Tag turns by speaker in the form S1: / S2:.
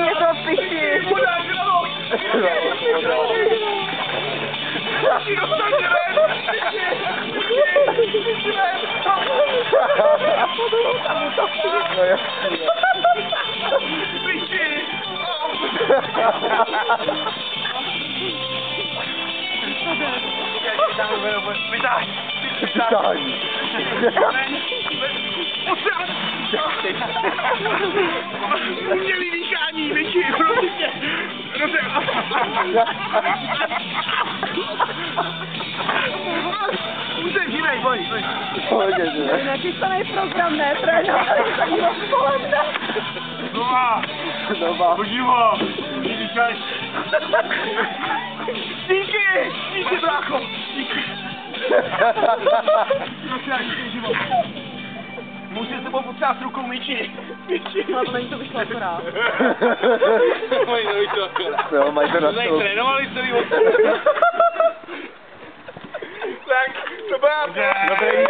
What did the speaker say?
S1: Nie to piši.
S2: Umělý dýchání, větší, prostě. Už se živej, boj.
S1: Nachystaný program, ne? Trénovali za ní odpoledne.
S2: Doma. Poživo. Díky. Díky, brácho. Díky. Můžeš se sebou potřebovat rukou myči.
S1: No to není to vyšlo akorát.
S2: Mají to vyšlo akorát.
S3: Jo, mají to na
S2: stůl. Trénovali celý od Tak, to byla...
S3: Dobrý,